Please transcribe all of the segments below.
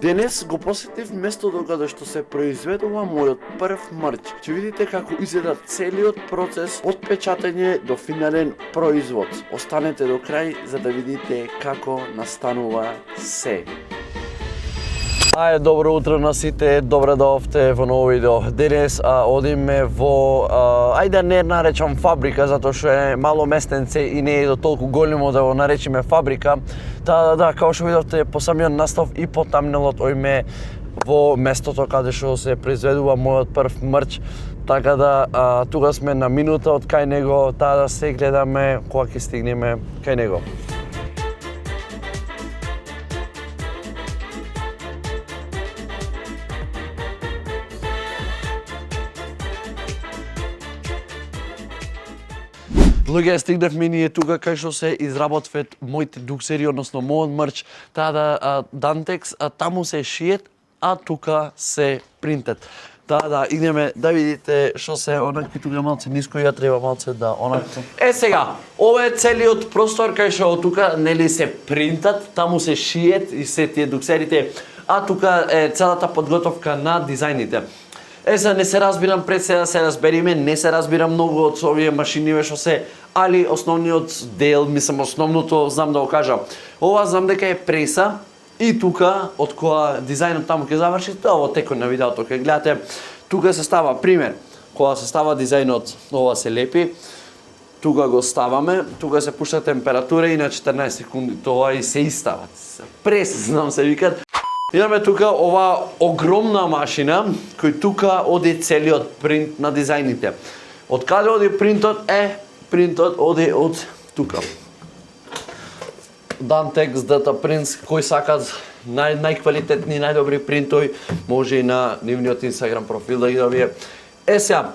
Денес го посетив местото каде што се произведува мојот прв мрч. Ќе видите како изгледа целиот процес од печатење до финален производ. Останете до крај за да видите како настанува се. Добро утро на сите, добре дојавте во ново видео. Денес одиме во, ајде не наречам фабрика, затоа што е мало местенце и не е до толку големо да го наречеме фабрика. Да, како што видовте по самиот настав и по тамнелот, оиме во местото каде што се произведува мојот прв мрч. Така да, тука сме на минута од кај него, да се гледаме кога ќе стигнеме кај него. Луѓе, стигнавме ние тука кај што се изработват моите дуксери, односно мојот мрч, да Дантекс, таму се шиет, а тука се принтат. Да, идеме да видите што се онакви тука малце ниско, ја треба малце да онакви. Сега, ова е целиот простор кај што тука нели се принтат, таму се шиет и се тие дуксерите, а тука е целата подготовка на дизајните. Сега не се разбирам пред се да се разбериме, не се разбирам многу од овие машини што се, али основниот дел, мислам основното, знам да го кажам. Ова знам дека е преса и тука од која дизајнот таму ќе заврши, тоа текот на видеото ќе гледате. Тука се става пример, кога се става дизајнот, ова се лепи. Тука го ставаме, тука се пушта температура и на 14 секунди тоа и се истава. Прес, знам се викат. Имаме тука ова огромна машина, кој тука оди целиот принт на дизајните. Од каде оди принтот? Принтот оди од тука. Dantex Data Prints, кој сакат најквалитетни, најдобри принтови, може и на нивниот Instagram профил да ги добие. Сега,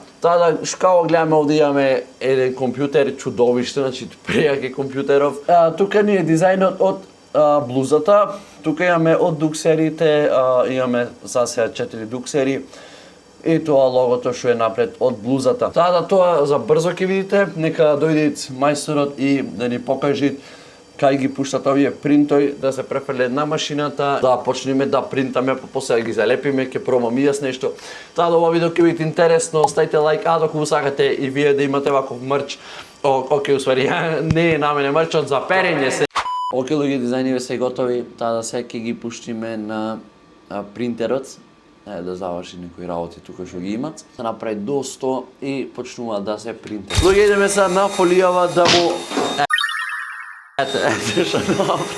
како гледаме овде имаме еден компјутер, чудовиште, значи прејаки компјутеров. Тука ни е дизајнот од блузата, тука имаме од дуксерите, имаме за сега 4 дуксери и тоа логото што е напред од блузата. Тоа за брзо ќе видите, нека дојде мајсторот и да ни покаже кај ги пуштат овие принтови, да се префрле на машината, да почнеме да принтаме, после да ги залепиме, ќе пробам и јас нешто. Ова видео ќе биде интересно, ставите лайк, ако го сакате и вие да имате ваков мрч, усвари, не е на мене мрчот за перење се. Оке, луѓе, дизајниве се готови, да се ќе ги пуштиме на принтерот, да заврши некои работи тука што ги имат, да направи до 100 и почнува да се принтат. Луѓе, идеме сега на фолијава да му... Ете што направи.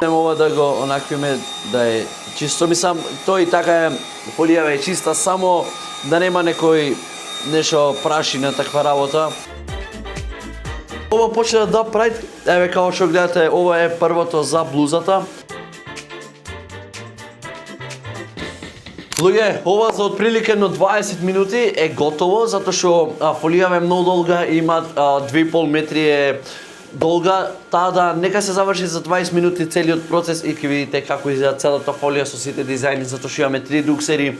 Идеме ова да го онаквиме, да е чисто, мислам, тој така е, фолијава е чиста, само да нема некој нешто прашина, таква работа. Ова почна да прави, еве како што гледате, ова е првото за блузата. Луѓе, ова за отприлike на 20 минути е готово, затоа што фолијава е многу долга, има 2,5 метри е долга, да нека се заврши за 20 минути целиот процес и ќе видите како изгледа целата фолија со сите дизајни, затоа што имаме 3 дуксери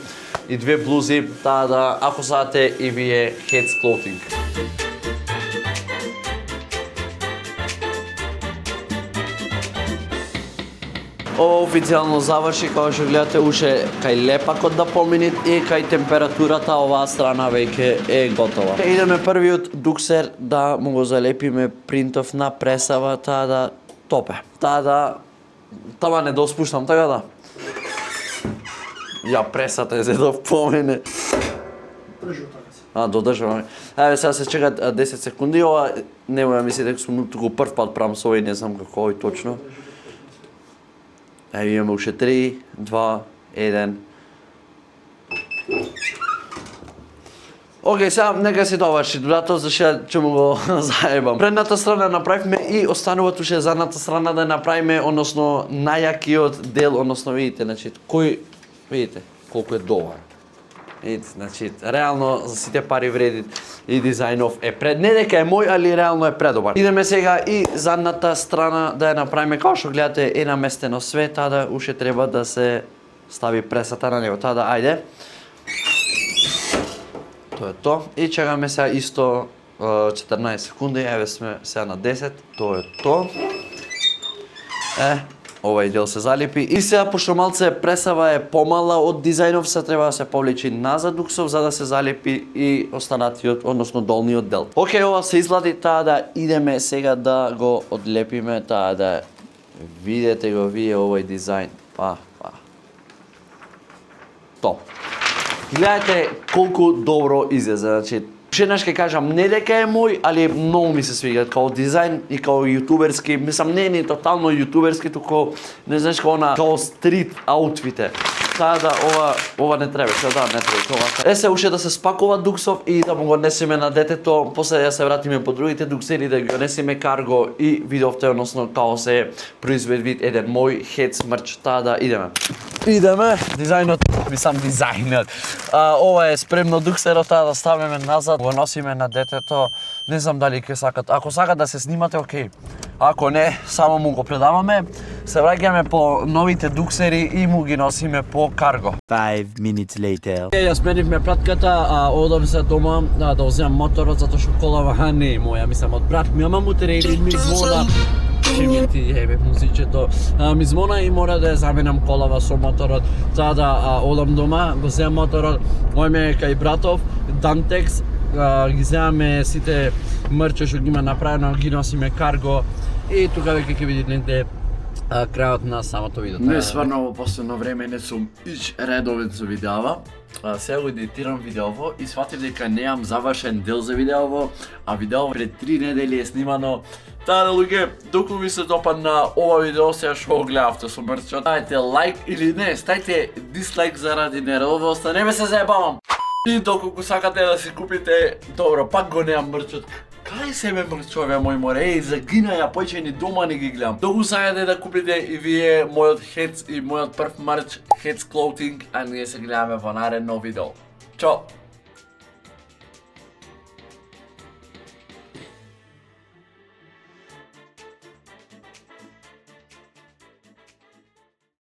и 2 блузи, да ако сакате и вие Heads Clothing. Ова официјално заврши, како што гледате, уште кај лепакот да помине и кај температурата оваа страна веќе е готова. Идеме првиот дуксер да му го залепиме принтов на пресава, да топе. Тама не доспуштам, така да. Ја пресата е за да помине. Додржуваме. Еве сега се чекат 10 секунди, ова немоја мислите дека сум туку прв пат правам со овој, не знам како овој точно. Еве имаме уште 3, 2, 1. Океј, сега нека се доврши, додато зашто ќе му го заебам. Предната страна направивме и остануват уште задната страна да направиме, односно најакиот дел, односно видите, значи видите колку е добар. Видите, значи реално за сите пари вреди и дизајнов е пред. Не дека е мој, али реално е предобар. Идеме сега и задната страна да ја направиме, како што гледате, е наместено све, да уште треба да се стави пресата на него. Ајде. Тоа е то. И чекаме сега исто 14 секунди, еве сме сега на 10. Тоа е то. овај дел се залепи. И сега, пошто малце пресава е помала од дизајнов, се треба да се повлечи назад дуксов за да се залепи и останатиот, односно долниот дел. Океј, ова се изглади, таа да идеме сега да го одлепиме, таа да видите го вие овој дизајн. Топ. Гледате колку добро излезе, значи еднаш ќе кажам, не дека е мој, али многу ми се свиѓа као дизајн и као јутуберски, мислам не е тотално јутуберски, туку не знаеш као стрит аутфите. Таа да ова не требаше, да, не требаше ова. Се уште да се спакува дуксов и да му го несеме на детето, после да се вратиме по другите дуксери да ги несеме карго и видовте односно као се произведвид еден мој хец мрч. Таа да идеме. Дизајнот, дизајнот. Ова е спремно дуксерот, таа да ставиме назад, го носиме на детето. Не знам дали ќе сакат. Ако сакат да се снимате, окей. Ако не, само му го предаваме. Се враќаме по новите дуксери и му ги носиме по карго. 5 minutes later. Ја сменивме пратката, одам се дома да уземам моторот затоа што колава не е моја, мислам од брат ми, ама мутере или ми звона. Ми ти ебе музичето. Ми звона и мора да ја заменам колава со моторот. Таа да одам дома, го земам моторот, ојме кај братов, Dantex, ги земаме сите мрче што ги има направено, ги носиме карго и тука веќе ќе видите негде крајот на самото видео. Не, стварно во последно време не сум редовен со видеава. Сега го едитирам видеово и сватив дека неам завршен дел за видеово, а видеово пред 3 недели е снимано. Таа да луѓе, доколку ви се допадна ова видео, сега што го гледавте со мрчот, ставете лайк или не, ставите дислайк заради нередовост, не ме се заебавам. И доколку сакате да си купите, добро, пак го неам мрчот. Кај се ме мрчове мој море, загина ја, појче ни дома не ги гледам. Доколку сакате да купите и вие мојот хец и мојот прв мрч, Hets Clothing, а ние се гледаме во наредно видео. Чао!